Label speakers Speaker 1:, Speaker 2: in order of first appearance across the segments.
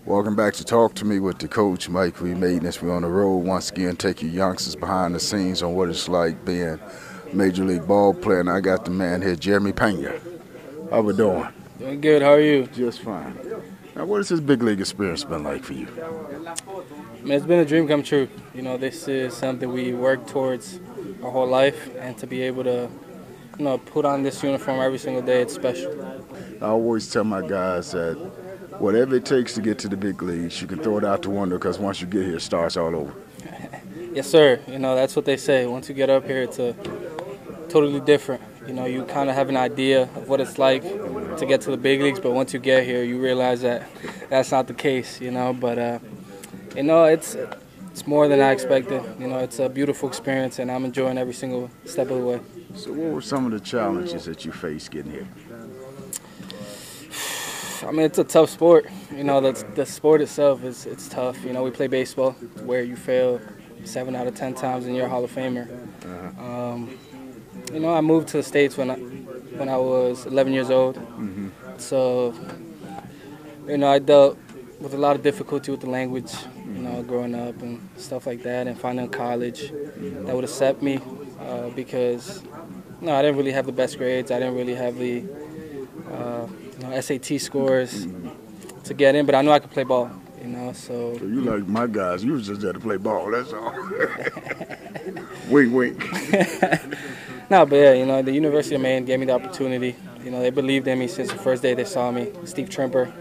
Speaker 1: Welcome back to Talk to Me with the coach, Mike. We made this. We're on the road once again, take you youngsters behind the scenes on what it's like being a Major League ball player. And I got the man here, Jeremy Pena. How we doing?
Speaker 2: Doing good. How are you?
Speaker 1: Just fine. Now, what has this big league experience been like for you?
Speaker 2: I mean, it's been a dream come true. You know, this is something we work towards our whole life, and to be able to, put on this uniform every single day, it's special.
Speaker 1: I always tell my guys that whatever it takes to get to the big leagues, you can throw it out the window because once you get here, it starts all over.
Speaker 2: Yes, sir. You know, that's what they say. Once you get up here, it's totally different. You know, you kind of have an idea of what it's like to get to the big leagues, but once you get here, you realize that that's not the case, But, it's more than I expected. You know, it's a beautiful experience, and I'm enjoying every single step of the way.
Speaker 1: So what were some of the challenges that you faced getting here?
Speaker 2: I mean, it's a tough sport. You know, the sport itself it's tough. You know, we play baseball where you fail 7 out of 10 times and you're a Hall of Famer. I moved to the States when I was 11 years old. So, I dealt with a lot of difficulty with the language, growing up and stuff like that, and finding a college that would accept me because, I didn't really have the best grades. I didn't really have the SAT scores to get in, but I knew I could play ball, So
Speaker 1: you like my guys, you was just there to play ball, that's all. Wink, wink.
Speaker 2: No, but yeah, the University of Maine gave me the opportunity. They believed in me since the first day they saw me. Steve Trimper,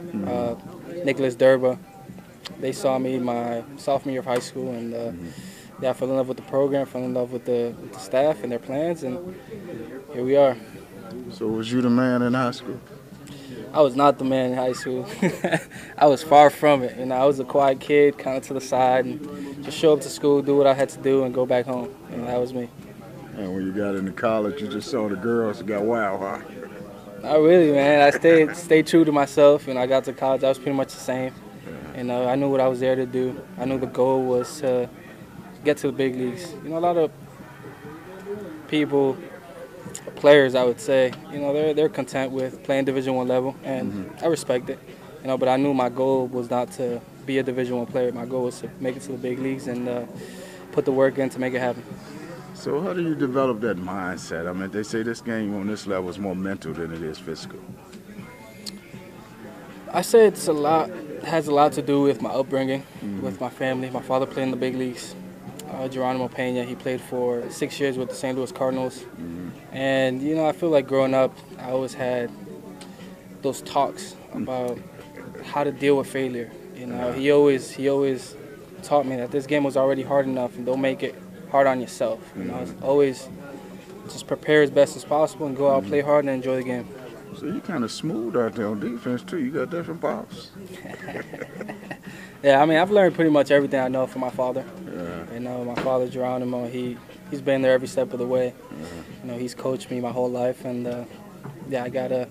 Speaker 2: Nicholas Durba, they saw me my sophomore year of high school, and I fell in love with the program, fell in love with the staff and their plans, and here we are.
Speaker 1: So was you the man in high school?
Speaker 2: I was not the man in high school. I was far from it. I was a quiet kid, kind of to the side, and just show up to school, do what I had to do, and go back home. That was me.
Speaker 1: And when you got into college, you just saw the girls and got wild, huh?
Speaker 2: Not really, man. I stayed true to myself. I got to college, I was pretty much the same. I knew what I was there to do. I knew the goal was to get to the big leagues. A lot of people, players, I would say, they're content with playing Division I level, and I respect it. But I knew my goal was not to be a Division I player. My goal was to make it to the big leagues and put the work in to make it happen.
Speaker 1: So how do you develop that mindset? I mean, they say this game on this level is more mental than it is physical.
Speaker 2: I say it has a lot to do with my upbringing, with my family. My father played in the big leagues. Pena, he played for 6 years with the St. Louis Cardinals. And, I feel like growing up, I always had those talks about how to deal with failure. He always taught me that this game was already hard enough, and don't make it hard on yourself. Always just prepare as best as possible and go out, play hard, and enjoy the game.
Speaker 1: So you kind of smooth out there on defense, too. You got different pops.
Speaker 2: Yeah, I mean, I've learned pretty much everything I know from my father. My father, Geronimo, he's been there every step of the way. He's coached me my whole life, and I got to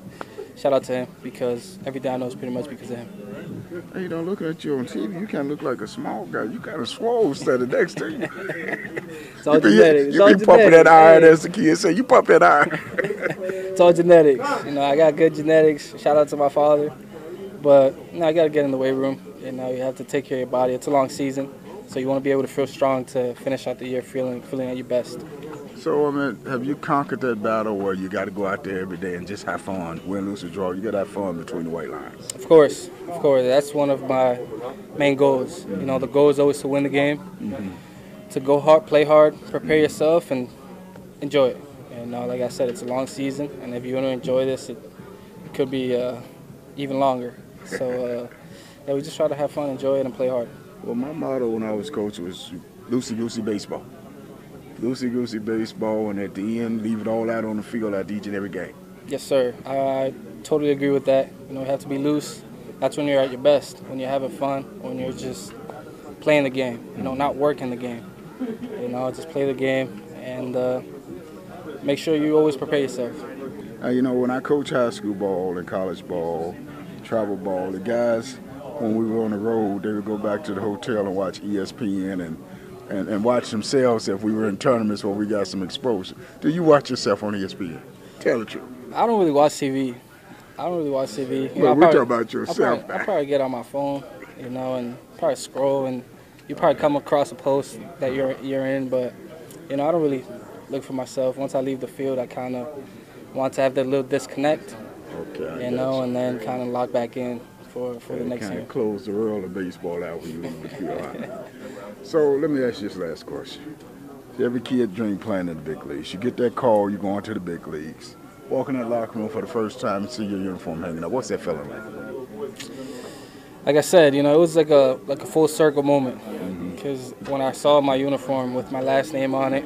Speaker 2: shout out to him because everything I know is pretty much because of him.
Speaker 1: Hey, looking at you on TV, you kind of look like a small guy. You kind of swole standing next to you.
Speaker 2: It's all genetics.
Speaker 1: You be pumping that iron, as the kids say. You pump that iron.
Speaker 2: It's all genetics. I got good genetics. Shout out to my father. But, I got to get in the weight room. You have to take care of your body. It's a long season, so you want to be able to feel strong to finish out the year feeling at your best.
Speaker 1: So, I mean, have you conquered that battle where you got to go out there every day and just have fun, win, lose, or draw? You got to have fun between the white lines.
Speaker 2: Of course. That's one of my main goals. The goal is always to win the game, to go hard, play hard, prepare yourself, and enjoy it. And like I said, it's a long season, and if you want to enjoy this, it could be even longer. So, we just try to have fun, enjoy it, and play hard.
Speaker 1: Well, my motto when I was coach was loosey-goosey baseball. Loosey-goosey baseball, and at the end, leave it all out on the field at each and every game.
Speaker 2: Yes, sir. I totally agree with that. You have to be loose. That's when you're at your best, when you're having fun, when you're just playing the game, not working the game. Just play the game and make sure you always prepare yourself.
Speaker 1: When I coach high school ball and college ball, travel ball, the guys, when we were on the road, they would go back to the hotel and watch ESPN and watch themselves if we were in tournaments where we got some exposure. Do you watch yourself on ESPN? Tell the truth.
Speaker 2: I don't really watch TV. I don't really watch TV.
Speaker 1: Well, we're talking about yourself.
Speaker 2: I probably get on my phone, you know, and probably scroll, and you probably come across a post that you're in, but you know, I don't really look for myself. Once I leave the field, I kind of want to have that little disconnect,
Speaker 1: Okay,
Speaker 2: you know, and then kind of lock back in for the next
Speaker 1: kind
Speaker 2: year.
Speaker 1: of close the world of baseball out when you leave the field. Right? So let me ask you this last question. Every kid dream playing in the big leagues. You get that call, you go into the big leagues. Walk in that locker room for the first time and see your uniform hanging up. What's that feeling like?
Speaker 2: Like I said, you know, it was like a full circle moment, because when I saw my uniform with my last name on it,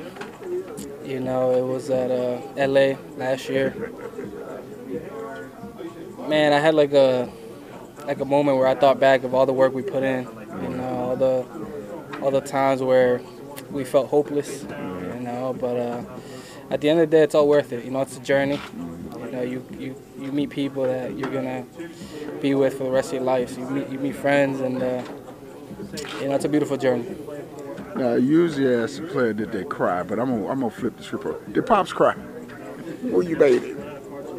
Speaker 2: you know, it was at LA last year. Man, I had like a moment where I thought back of all the work we put in, you know, all the times where we felt hopeless, you know, but at the end of the day, it's all worth it. You know, it's a journey. You know, you meet people that you're gonna be with for the rest of your life. So you meet friends, and you know, it's a beautiful journey.
Speaker 1: Now, I usually ask the player did they cry, but I'm gonna flip the script. Did Pops cry? Well, you made it.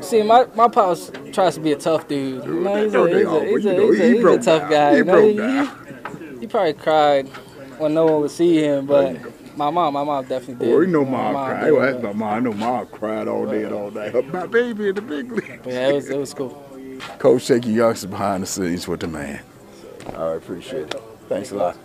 Speaker 2: See, my pops tries to be a tough dude. You know, he's a tough guy.
Speaker 1: He broke down.
Speaker 2: He probably cried when no one would see him, but my mom definitely did.
Speaker 1: Oh, you know Mom cried. Well, that's my mom. I know Mom cried all day and all night. My baby in the big league.
Speaker 2: Yeah, it was cool.
Speaker 1: Coach, take your youngsters behind the scenes with the man. All right, appreciate it. Thanks a lot.